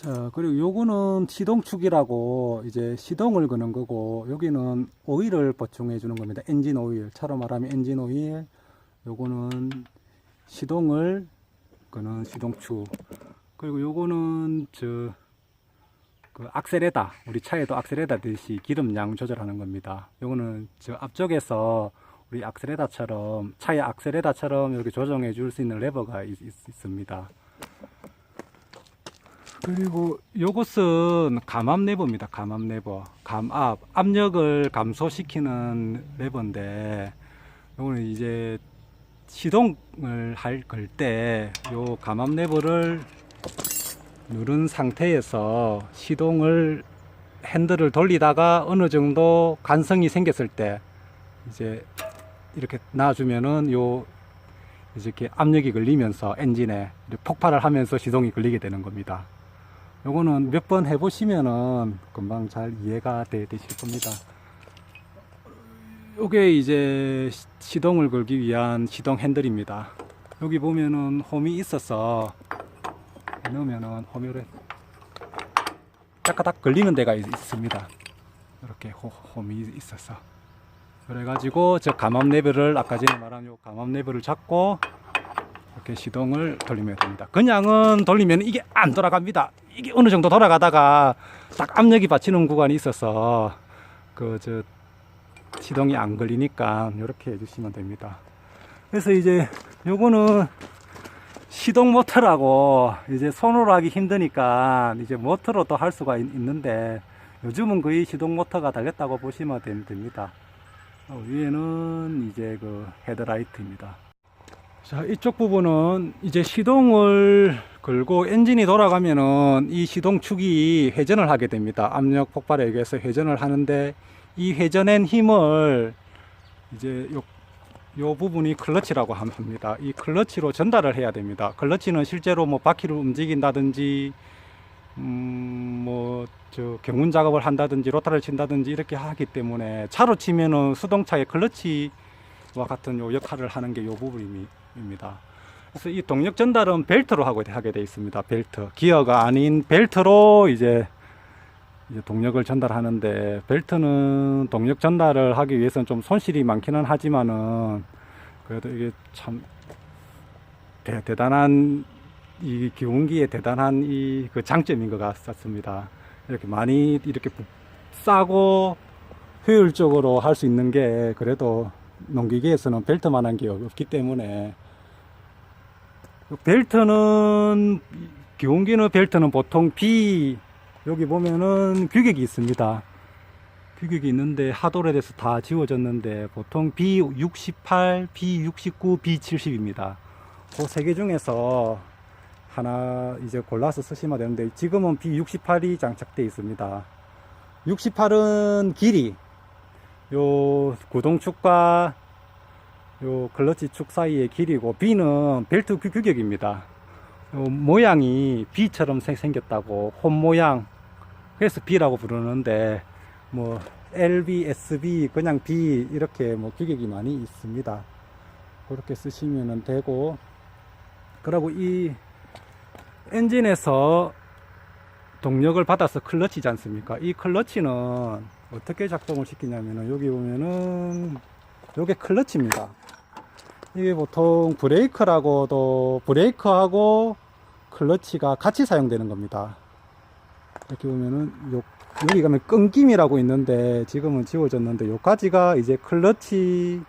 자, 그리고 요거는 시동축이라고 이제 시동을 거는 거고, 여기는 오일을 보충해 주는 겁니다. 엔진 오일. 차로 말하면 엔진 오일. 요거는 시동을 거는 시동축. 그리고 요거는 그 악셀에다, 우리 차에도 악셀에다 듯이 기름량 조절하는 겁니다. 요거는 저 앞쪽에서 우리 악셀에다처럼, 차의 악셀에다처럼 이렇게 조정해 줄 수 있는 레버가 있습니다. 그리고 요것은 감압 레버입니다. 감압 레버. 감압. 압력을 감소시키는 레버인데, 요거는 이제 시동을 걸 때 요 감압 레버를 누른 상태에서 시동을 핸들을 돌리다가 어느 정도 간성이 생겼을 때 이제 이렇게 놔주면은 요 이렇게 압력이 걸리면서 엔진에 폭발을 하면서 시동이 걸리게 되는 겁니다. 요거는 몇 번 해보시면은 금방 잘 이해가 되실 겁니다. 요게 이제 시동을 걸기 위한 시동 핸들입니다. 여기 보면은 홈이 있어서 넣으면은 홈을 따까닥 걸리는 데가 있습니다. 이렇게 홈이 있어서. 그래가지고 저 감압 레버를 아까 전에 말한 요 감압 레버를 잡고 이렇게 시동을 돌리면 됩니다. 그냥은 돌리면 이게 안 돌아갑니다. 이게 어느 정도 돌아가다가 딱 압력이 받치는 구간이 있어서 저 시동이 안 걸리니까 이렇게 해주시면 됩니다. 그래서 이제 요거는 시동 모터라고 이제 손으로 하기 힘드니까 이제 모터로 또 할 수가 있는데 요즘은 거의 시동 모터가 달렸다고 보시면 됩니다. 위에는 이제 그 헤드라이트입니다. 자, 이쪽 부분은 이제 시동을 걸고 엔진이 돌아가면은 이 시동축이 회전을 하게 됩니다. 압력 폭발에 의해서 회전을 하는데 이 회전한 힘을 이제 요 부분이 클러치라고 합니다. 이 클러치로 전달을 해야 됩니다. 클러치는 실제로 뭐 바퀴를 움직인다든지 경운 작업을 한다든지 로타를 친다든지 이렇게 하기 때문에 차로 치면은 수동차의 클러치와 같은 요 역할을 하는 게 요 부분입니다. 그래서 이 동력 전달은 벨트로 하게 되어 있습니다. 벨트. 기어가 아닌 벨트로 이제 동력을 전달하는데, 벨트는 동력 전달을 하기 위해서는 좀 손실이 많기는 하지만은 그래도 이게 참 대단한 이 기운기의 대단한 그 장점인 것 같습니다. 이렇게 많이 이렇게 싸고 효율적으로 할 수 있는 게 그래도 농기계에서는 벨트만한 게 없기 때문에, 벨트는 기운기는 벨트는 보통 여기 보면은 규격이 있습니다. 규격이 있는데 하도 오래돼서 다 지워졌는데 보통 B68, B69, B70입니다. 그 세 개 중에서 하나 이제 골라서 쓰시면 되는데 지금은 B68이 장착되어 있습니다. 68은 길이, 요 구동축과 요 클러치 축 사이의 길이고, B는 벨트 규격입니다. 모양이 B처럼 생겼다고, 홈 모양, 그래서 B라고 부르는데 뭐 LB, SB, 그냥 B 이렇게 뭐 규격이 많이 있습니다. 그렇게 쓰시면 되고, 그리고 이 엔진에서 동력을 받아서 클러치지 않습니까? 이 클러치는 어떻게 작동을 시키냐면은 여기 보면은 요게 클러치입니다. 이게 보통 브레이크라고도, 브레이크하고 클러치가 같이 사용되는 겁니다. 이렇게 보면은 여기 가면 끊김이라고 있는데 지금은 지워졌는데 요까지가 이제 클러치의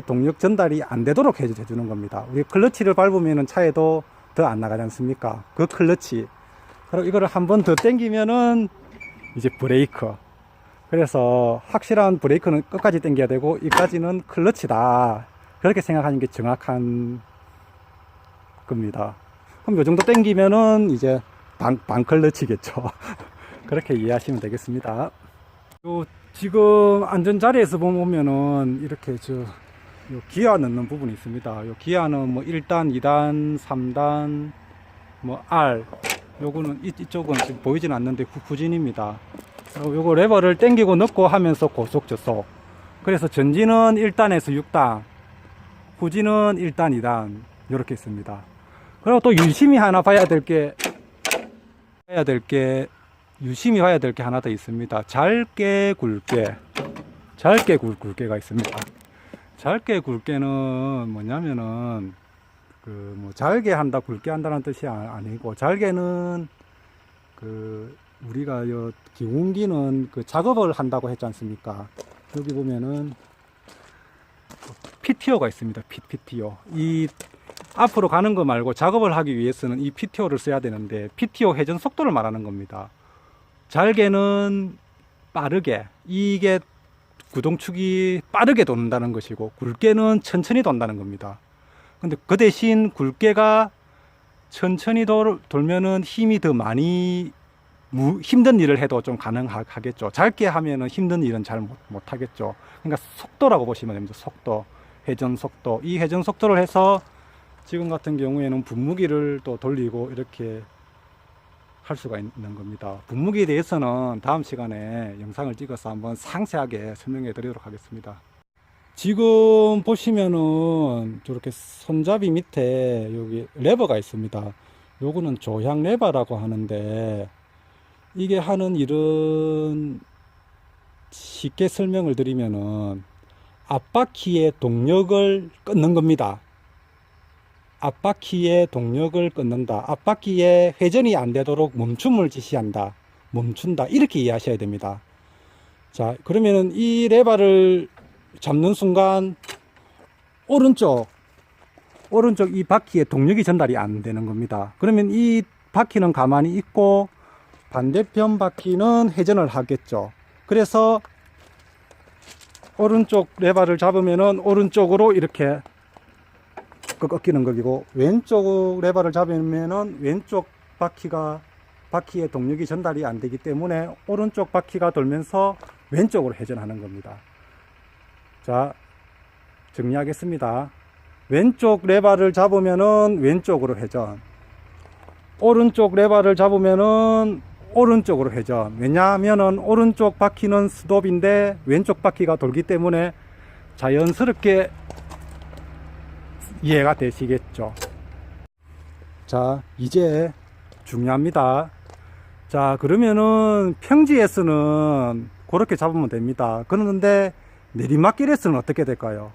동력 전달이 안 되도록 해주는 겁니다. 우리 클러치를 밟으면은 차에도 더 안 나가지 않습니까? 그 클러치. 그리고 이거를 한 번 더 당기면은 이제 브레이크. 그래서 확실한 브레이크는 끝까지 당겨야 되고, 이까지는 클러치다. 그렇게 생각하는 게 정확한 겁니다. 그럼 요 정도 당기면은 이제 반클러치겠죠. 그렇게 이해하시면 되겠습니다. 요 지금 안전자리에서 보면은 이렇게 요 기아 넣는 부분이 있습니다. 요 기아는 뭐 1단, 2단, 3단, 뭐 R. 요거는 이쪽은 지금 보이진 않는데 후진입니다. 요거 레버를 당기고 넣고 하면서 고속 저속. 그래서 전진은 1단에서 6단, 후진은 1단, 2단 이렇게 있습니다. 그리고 또 유심히 하나 봐야 될 게 해야 될 게, 유심히 봐야 될 게 하나 더 있습니다. 잘게 굵게. 잘게 굵게가 있습니다. 잘게 굵게는 뭐냐면은, 잘게 한다, 굵게 한다는 뜻이 아니고, 잘게는, 우리가 기운기는 작업을 한다고 했지 않습니까? 여기 보면은, PTO가 있습니다. PTO. 이 앞으로 가는 거 말고 작업을 하기 위해서는 이 PTO를 써야 되는데, PTO 회전 속도를 말하는 겁니다. 잘게는 빠르게, 이게 구동축이 빠르게 돈다는 것이고, 굵게는 천천히 돈다는 겁니다. 근데 그 대신 굵게가 천천히 돌면은 힘이 더 많이, 힘든 일을 해도 좀 가능하겠죠. 짧게 하면은 힘든 일은 잘 못 하겠죠. 그러니까 속도라고 보시면 됩니다. 속도, 회전 속도. 이 회전 속도를 해서 지금 같은 경우에는 분무기를 또 돌리고 이렇게 할 수가 있는 겁니다. 분무기에 대해서는 다음 시간에 영상을 찍어서 한번 상세하게 설명해 드리도록 하겠습니다. 지금 보시면은 저렇게 손잡이 밑에 여기 레버가 있습니다. 요거는 조향 레버라고 하는데, 이게 하는 일은 쉽게 설명을 드리면은 앞바퀴의 동력을 끊는 겁니다. 앞바퀴의 동력을 끊는다. 앞바퀴의 회전이 안 되도록 멈춤을 지시한다. 멈춘다. 이렇게 이해하셔야 됩니다. 자, 그러면은 이 레버를 잡는 순간 오른쪽 이 바퀴에 동력이 전달이 안 되는 겁니다. 그러면 이 바퀴는 가만히 있고 반대편 바퀴는 회전을 하겠죠. 그래서 오른쪽 레버를 잡으면은 오른쪽으로 이렇게 꺾이는 거고, 왼쪽 레버를 잡으면은 왼쪽 바퀴의 동력이 전달이 안 되기 때문에 오른쪽 바퀴가 돌면서 왼쪽으로 회전하는 겁니다. 자, 정리하겠습니다. 왼쪽 레버를 잡으면은 왼쪽으로 회전, 오른쪽 레버를 잡으면은 오른쪽으로 회전. 왜냐하면은 오른쪽 바퀴는 스톱인데 왼쪽 바퀴가 돌기 때문에 자연스럽게 이해가 되시겠죠. 자, 이제 중요합니다. 자, 그러면은 평지에서는 그렇게 잡으면 됩니다. 그런데 내리막길에서는 어떻게 될까요?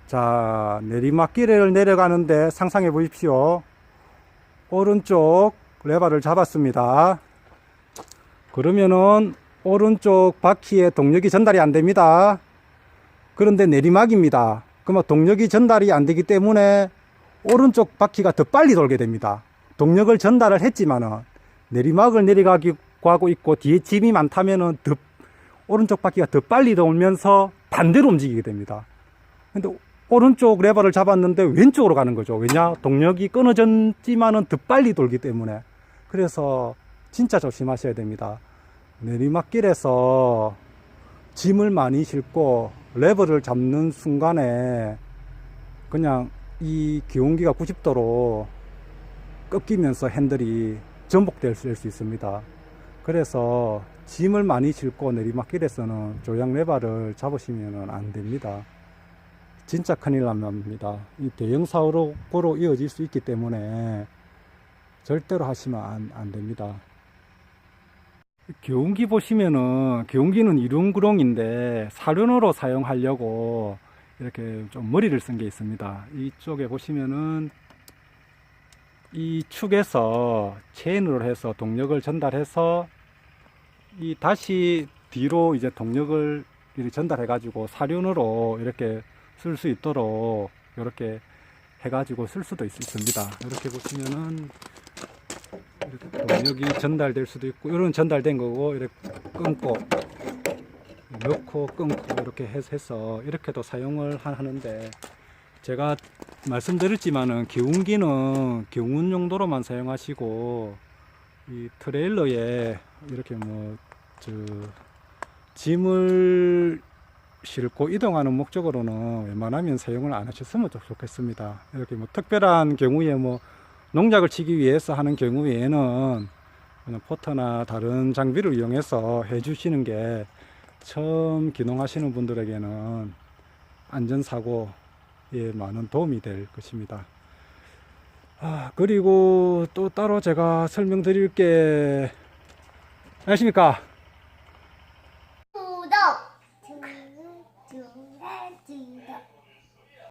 자, 내리막길을 내려가는데 상상해 보십시오. 오른쪽 레버를 잡았습니다. 그러면은 오른쪽 바퀴에 동력이 전달이 안 됩니다. 그런데 내리막입니다. 그러면 동력이 전달이 안 되기 때문에 오른쪽 바퀴가 더 빨리 돌게 됩니다. 동력을 전달을 했지만은 내리막을 내려가고 있고 뒤에 짐이 많다면은 오른쪽 바퀴가 더 빨리 돌면서 반대로 움직이게 됩니다. 근데 오른쪽 레버를 잡았는데 왼쪽으로 가는 거죠. 왜냐? 동력이 끊어졌지만은 더 빨리 돌기 때문에. 그래서 진짜 조심하셔야 됩니다. 내리막길에서 짐을 많이 싣고 레버를 잡는 순간에 그냥 이 기온기가 90도로 꺾이면서 핸들이 전복될 수 있습니다. 그래서 짐을 많이 싣고 내리막길에서는 조향 레버를 잡으시면 안 됩니다. 진짜 큰일 납니다. 이 대형 사고로 이어질 수 있기 때문에 절대로 하시면 안 됩니다. 교운기 보시면은, 교운기는 이룽구롱인데 사륜으로 사용하려고 이렇게 좀 머리를 쓴 게 있습니다. 이쪽에 보시면은 이 축에서 체인으로 해서 동력을 전달해서 이 다시 뒤로 이제 동력을 전달해 가지고 사륜으로 이렇게 쓸 수 있도록 이렇게 해 가지고 쓸 수도 있습니다. 이렇게 보시면은 이렇게 동력이 전달될 수도 있고, 이런 전달된 거고, 이렇게 끊고 넣고 끊고 이렇게 해서 이렇게도 사용을 하는데, 제가 말씀드렸지만은 기운기는 경운 용도로만 사용하시고, 이 트레일러에 이렇게 짐을 싣고 이동하는 목적으로는 웬만하면 사용을 안 하셨으면 좋겠습니다. 이렇게 특별한 경우에 농작을 치기 위해서 하는 경우에는 그냥 포터나 다른 장비를 이용해서 해 주시는 게 처음 기농하시는 분들에게는 안전사고에 많은 도움이 될 것입니다. 그리고 또 따로 제가 설명드릴 게, 안녕하십니까.